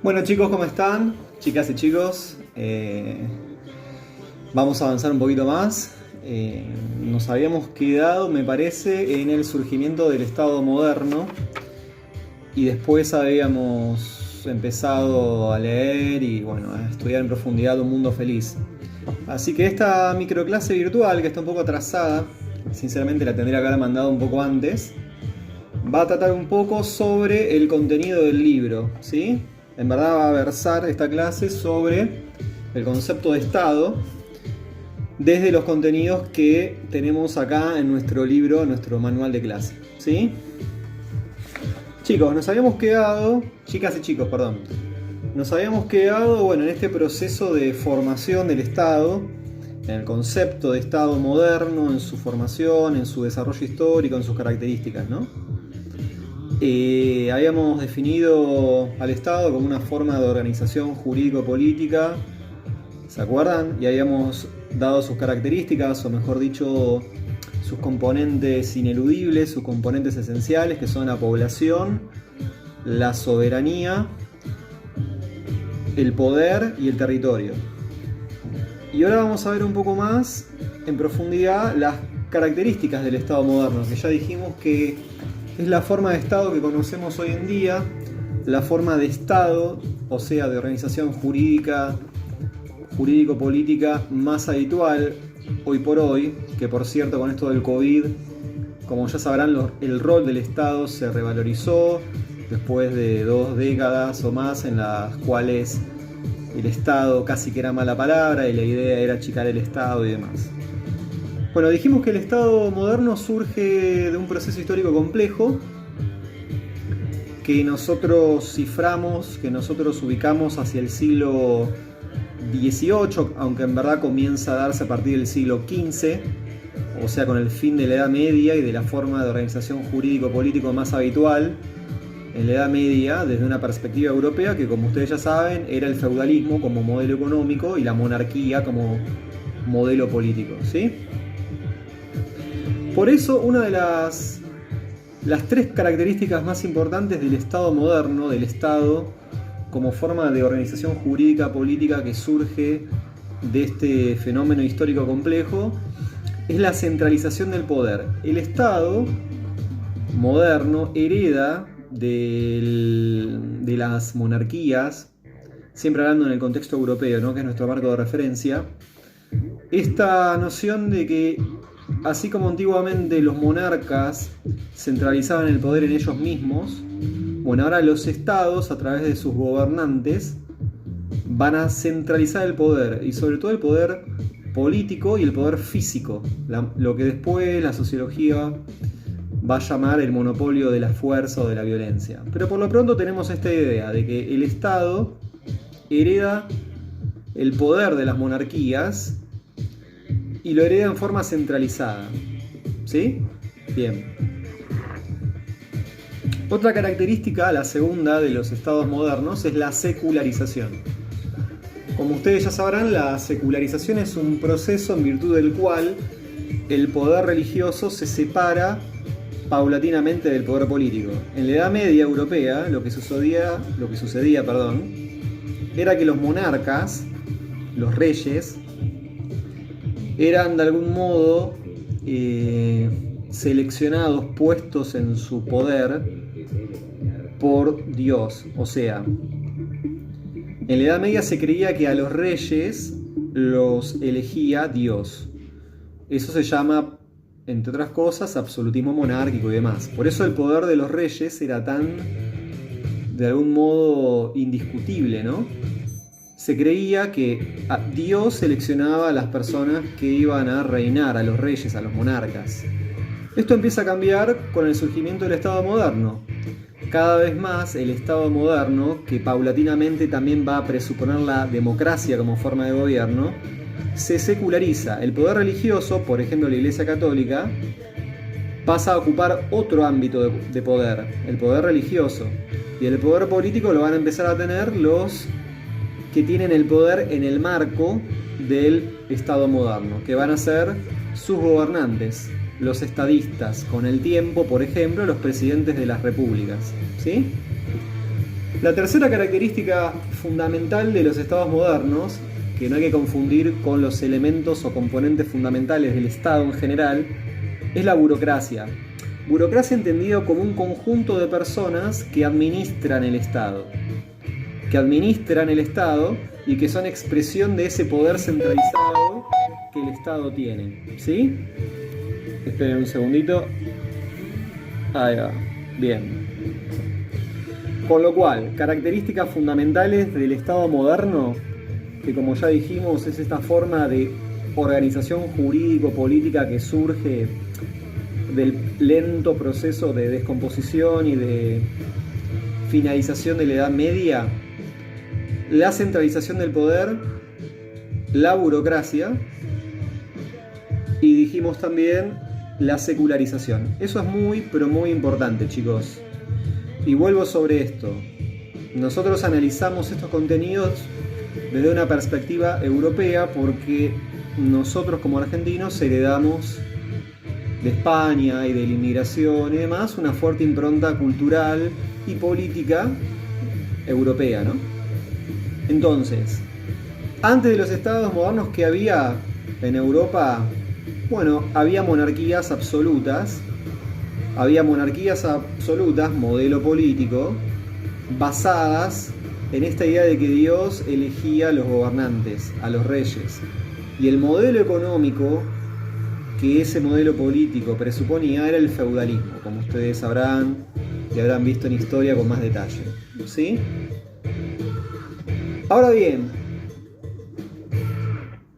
Bueno chicos, ¿cómo están? Chicas y chicos, vamos a avanzar un poquito más. Nos habíamos quedado, me parece, en el surgimiento del Estado moderno y después habíamos empezado a leer y bueno, a estudiar en profundidad Un Mundo Feliz. Así que esta microclase virtual, que está un poco atrasada, sinceramente la tendría que haber mandado un poco antes, va a tratar un poco sobre el contenido del libro, ¿sí? En verdad va a versar esta clase sobre el concepto de Estado desde los contenidos que tenemos acá en nuestro libro, en nuestro manual de clase, ¿sí? Chicos, nos habíamos quedado, chicas y chicos, perdón, nos habíamos quedado, bueno, en este proceso de formación del Estado, en el concepto de Estado moderno, en su formación, en su desarrollo histórico, en sus características, ¿no? Habíamos definido al Estado como una forma de organización jurídico-política, ¿se acuerdan? Y habíamos dado sus características, o mejor dicho, sus componentes ineludibles, sus componentes esenciales, que son la población, la soberanía, el poder y el territorio. Y ahora vamos a ver un poco más en profundidad las características del Estado moderno, que ya dijimos que es la forma de Estado que conocemos hoy en día, la forma de Estado, o sea, de organización jurídico-política más habitual hoy por hoy, que por cierto con esto del COVID, como ya sabrán, el rol del Estado se revalorizó después de 2 décadas o más en las cuales el Estado casi que era mala palabra y la idea era achicar el Estado y demás. Bueno, dijimos que el Estado moderno surge de un proceso histórico complejo que nosotros ciframos, que nosotros ubicamos hacia el siglo XVIII, aunque en verdad comienza a darse a partir del siglo XV, o sea, con el fin de la Edad Media y de la forma de organización jurídico-político más habitual en la Edad Media desde una perspectiva europea, que como ustedes ya saben era el feudalismo como modelo económico y la monarquía como modelo político, ¿sí? Por eso una de las 3 características más importantes del Estado moderno, del Estado como forma de organización jurídica política que surge de este fenómeno histórico complejo, es la centralización del poder. El Estado moderno hereda de las monarquías, siempre hablando en el contexto europeo, ¿no?, que es nuestro marco de referencia, esta noción de que así como antiguamente los monarcas centralizaban el poder en ellos mismos, bueno, ahora los estados, a través de sus gobernantes, van a centralizar el poder, y sobre todo el poder político y el poder físico, lo que después la sociología va a llamar el monopolio de la fuerza o de la violencia. Pero por lo pronto tenemos esta idea de que el Estado hereda el poder de las monarquías y lo hereda en forma centralizada, ¿sí? Bien. Otra característica, la segunda de los estados modernos, es la secularización. Como ustedes ya sabrán, la secularización es un proceso en virtud del cual el poder religioso se separa paulatinamente del poder político. En la Edad Media europea, lo que sucedía, era que los monarcas, los reyes, eran de algún modo seleccionados, puestos en su poder por Dios. O sea, en la Edad Media se creía que a los reyes los elegía Dios. Eso se llama, entre otras cosas, absolutismo monárquico y demás. Por eso el poder de los reyes era tan, de algún modo, indiscutible, ¿no? Se creía que Dios seleccionaba a las personas que iban a reinar, a los reyes, a los monarcas. Esto empieza a cambiar con el surgimiento del Estado moderno. Cada vez más el Estado moderno, que paulatinamente también va a presuponer la democracia como forma de gobierno, se seculariza. El poder religioso, por ejemplo la Iglesia Católica, pasa a ocupar otro ámbito de poder, el poder religioso. Y el poder político lo van a empezar a tener los que tienen el poder en el marco del Estado moderno, que van a ser sus gobernantes, los estadistas, con el tiempo, por ejemplo, los presidentes de las repúblicas, ¿sí? La tercera característica fundamental de los estados modernos, que no hay que confundir con los elementos o componentes fundamentales del Estado en general, es la burocracia. Burocracia entendido como un conjunto de personas que administran el Estado. Y que son expresión de ese poder centralizado que el Estado tiene. ¿Sí? Esperen un segundito. Ahí va. Bien. Con lo cual, características fundamentales del Estado moderno, que como ya dijimos es esta forma de organización jurídico-política que surge del lento proceso de descomposición y de finalización de la Edad Media, la centralización del poder, la burocracia y dijimos también la secularización. Eso es muy, pero muy importante, chicos. Y vuelvo sobre esto. Nosotros analizamos estos contenidos desde una perspectiva europea porque nosotros como argentinos heredamos de España y de la inmigración y demás una fuerte impronta cultural y política europea, ¿no? Entonces, antes de los estados modernos que había en Europa, bueno, había monarquías absolutas, modelo político, basadas en esta idea de que Dios elegía a los gobernantes, a los reyes. Y el modelo económico que ese modelo político presuponía era el feudalismo, como ustedes sabrán y habrán visto en historia con más detalle. ¿Sí? Ahora bien,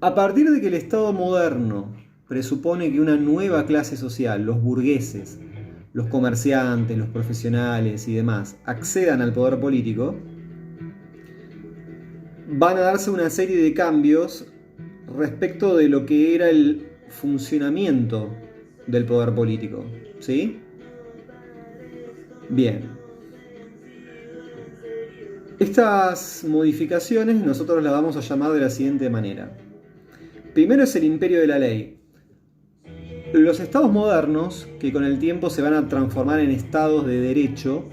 a partir de que el Estado moderno presupone que una nueva clase social, los burgueses, los comerciantes, los profesionales y demás, accedan al poder político, van a darse una serie de cambios respecto de lo que era el funcionamiento del poder político. ¿Sí? Bien. Estas modificaciones nosotros las vamos a llamar de la siguiente manera. Primero es el imperio de la ley. Los estados modernos, que con el tiempo se van a transformar en estados de derecho,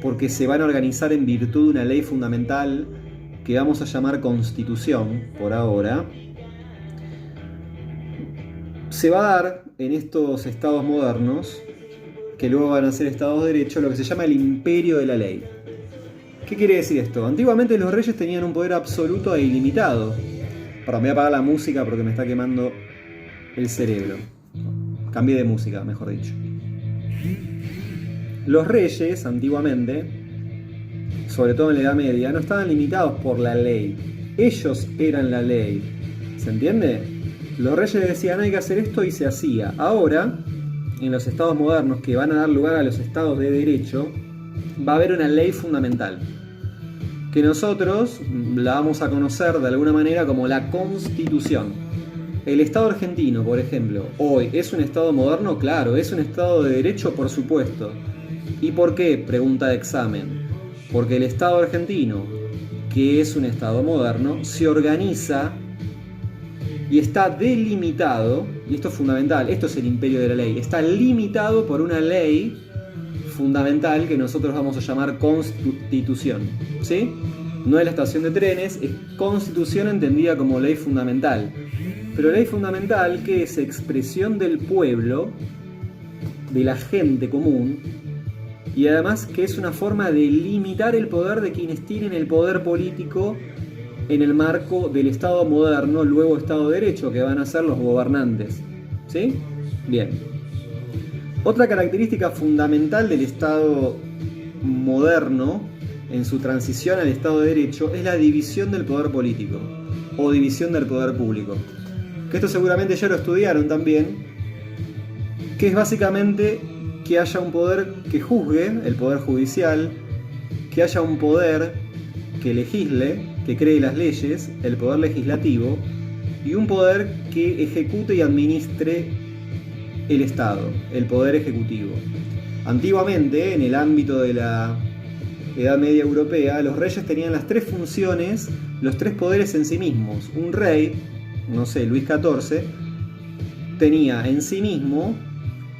porque se van a organizar en virtud de una ley fundamental que vamos a llamar Constitución, por ahora, se va a dar en estos estados modernos, que luego van a ser estados de derecho, lo que se llama el imperio de la ley. ¿Qué quiere decir esto? Antiguamente los reyes tenían un poder absoluto e ilimitado. Perdón, voy a apagar la música porque me está quemando el cerebro. Cambié de música, mejor dicho. Los reyes, antiguamente, sobre todo en la Edad Media, no estaban limitados por la ley. Ellos eran la ley. ¿Se entiende? Los reyes decían hay que hacer esto y se hacía. Ahora, en los estados modernos que van a dar lugar a los estados de derecho, va a haber una ley fundamental, que nosotros la vamos a conocer de alguna manera como la Constitución. El Estado argentino, por ejemplo, hoy ¿es un Estado moderno? Claro. ¿Es un Estado de derecho? Por supuesto. ¿Y por qué? Pregunta de examen. Porque el Estado argentino, que es un Estado moderno, se organiza y está delimitado, y esto es fundamental, esto es el imperio de la ley, está limitado por una ley fundamental que nosotros vamos a llamar Constitución. ¿Sí? No es la estación de trenes, es Constitución entendida como ley fundamental. Pero ley fundamental que es expresión del pueblo, de la gente común, y además que es una forma de limitar el poder de quienes tienen el poder político en el marco del Estado moderno, luego Estado de Derecho, que van a ser los gobernantes. ¿Sí? Bien. Otra característica fundamental del Estado moderno, en su transición al Estado de Derecho, es la división del poder político, o división del poder público. Que esto seguramente ya lo estudiaron también, que es básicamente que haya un poder que juzgue, el poder judicial, que haya un poder que legisle, que cree las leyes, el poder legislativo, y un poder que ejecute y administre el Estado, el poder ejecutivo. Antiguamente, en el ámbito de la Edad Media europea, los reyes tenían las tres funciones, los tres poderes en sí mismos. Un rey, no sé, Luis XIV, tenía en sí mismo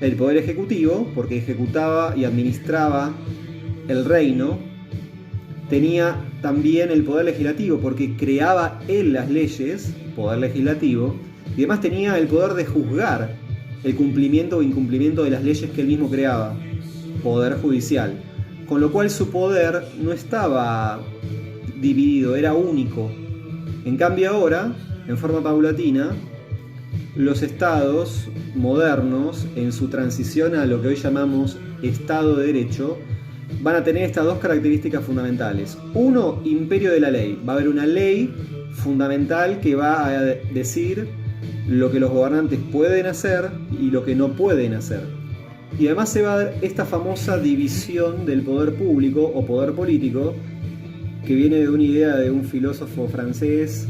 el poder ejecutivo, porque ejecutaba y administraba el reino, tenía también el poder legislativo, porque creaba él las leyes, poder legislativo, y además tenía el poder de juzgar el cumplimiento o incumplimiento de las leyes que él mismo creaba, poder judicial. Con lo cual su poder no estaba dividido, era único. En cambio ahora, en forma paulatina, los estados modernos, en su transición a lo que hoy llamamos Estado de Derecho, van a tener estas dos características fundamentales. Uno, imperio de la ley. Va a haber una ley fundamental que va a decir lo que los gobernantes pueden hacer y lo que no pueden hacer. Y además se va a dar esta famosa división del poder público o poder político, que viene de una idea de un filósofo francés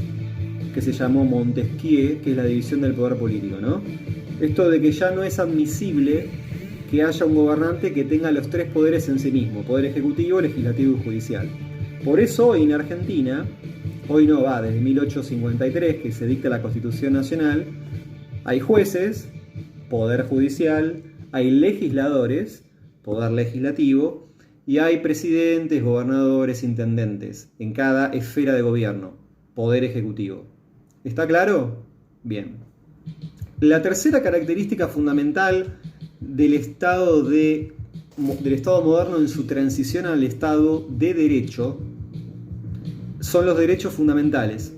que se llamó Montesquieu, que es la división del poder político, ¿no? Esto de que ya no es admisible que haya un gobernante que tenga los tres poderes en sí mismo, poder ejecutivo, legislativo y judicial. Por eso hoy en Argentina, hoy no va, desde 1853 que se dicta la Constitución Nacional, hay jueces, poder judicial, hay legisladores, poder legislativo, y hay presidentes, gobernadores, intendentes, en cada esfera de gobierno, poder ejecutivo. ¿Está claro? Bien. La tercera característica fundamental del Estado moderno en su transición al Estado de Derecho son los derechos fundamentales.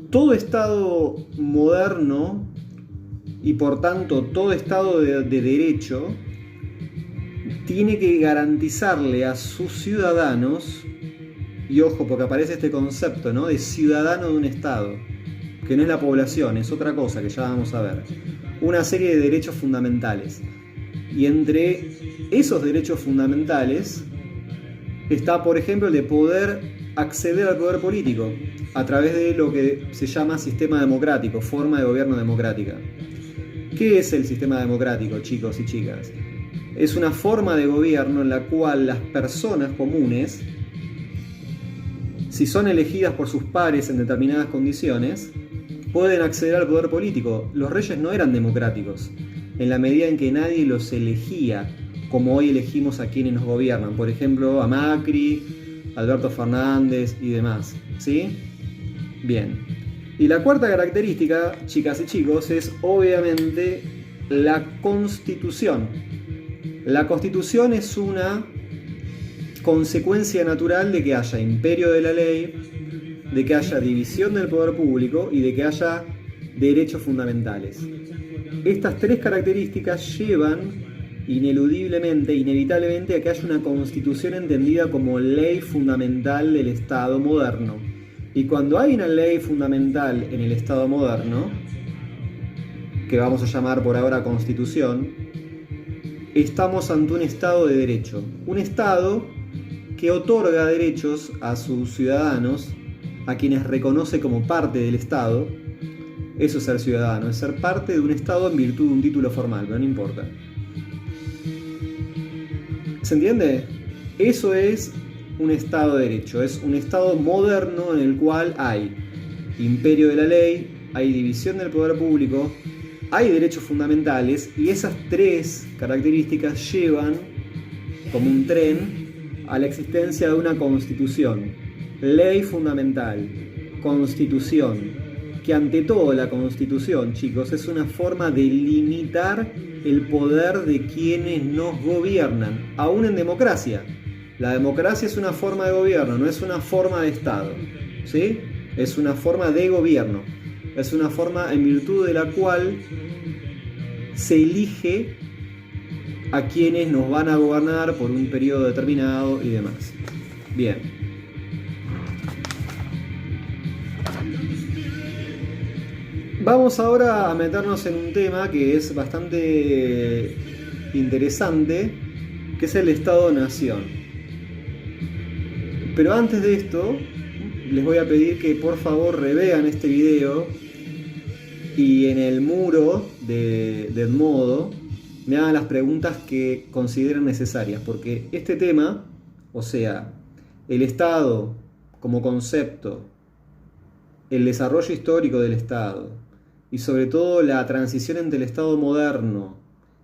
Todo Estado moderno y por tanto todo Estado de Derecho tiene que garantizarle a sus ciudadanos, y ojo porque aparece este concepto, ¿no?, de ciudadano de un Estado, que no es la población, es otra cosa que ya vamos a ver, una serie de derechos fundamentales. Y entre esos derechos fundamentales está, por ejemplo, el de poder acceder al poder político a través de lo que se llama sistema democrático, forma de gobierno democrática. ¿Qué es el sistema democrático, chicos y chicas? Es una forma de gobierno en la cual las personas comunes, si son elegidas por sus pares en determinadas condiciones, pueden acceder al poder político. Los reyes no eran democráticos, en la medida en que nadie los elegía, como hoy elegimos a quienes nos gobiernan. Por ejemplo, a Macri, Alberto Fernández y demás. ¿Sí? Bien. Y la cuarta característica, chicas y chicos, es obviamente la Constitución. La Constitución es una consecuencia natural de que haya imperio de la ley, de que haya división del poder público y de que haya derechos fundamentales. Estas tres características llevan ineludiblemente, inevitablemente, a que haya una Constitución entendida como ley fundamental del Estado moderno. Y cuando hay una ley fundamental en el Estado moderno, que vamos a llamar por ahora Constitución, estamos ante un Estado de Derecho. Un Estado que otorga derechos a sus ciudadanos, a quienes reconoce como parte del Estado. Eso es ser ciudadano, es ser parte de un Estado en virtud de un título formal, pero no importa. ¿Se entiende? Eso es un Estado de Derecho, es un Estado moderno en el cual hay imperio de la ley, hay división del poder público, hay derechos fundamentales, y esas tres características llevan, como un tren, a la existencia de una Constitución. Ley fundamental, Constitución, que ante todo la Constitución, chicos, es una forma de limitar el poder de quienes nos gobiernan, aún en democracia. La democracia es una forma de gobierno, no es una forma de Estado, ¿sí? Es una forma de gobierno, es una forma en virtud de la cual se elige a quienes nos van a gobernar por un periodo determinado y demás. Bien. Vamos ahora a meternos en un tema que es bastante interesante, que es el Estado-Nación. Pero antes de esto, les voy a pedir que por favor revean este video y en el muro de Edmodo me hagan las preguntas que consideren necesarias, porque este tema, o sea, el Estado como concepto, el desarrollo histórico del Estado y sobre todo la transición entre el Estado moderno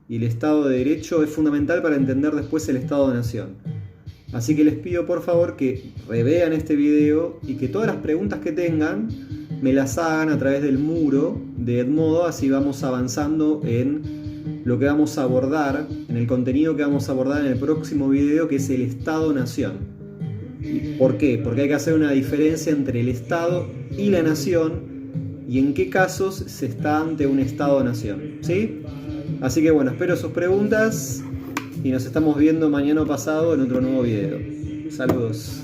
y el Estado de Derecho es fundamental para entender después el Estado-Nación. Así que les pido por favor que revean este video y que todas las preguntas que tengan me las hagan a través del muro de Edmodo, así vamos avanzando en lo que vamos a abordar, en el contenido que vamos a abordar en el próximo video, que es el Estado-Nación. ¿Por qué? Porque hay que hacer una diferencia entre el Estado y la Nación y en qué casos se está ante un Estado-Nación, ¿sí? Así que bueno, espero sus preguntas y nos estamos viendo mañana o pasado en otro nuevo video. Saludos.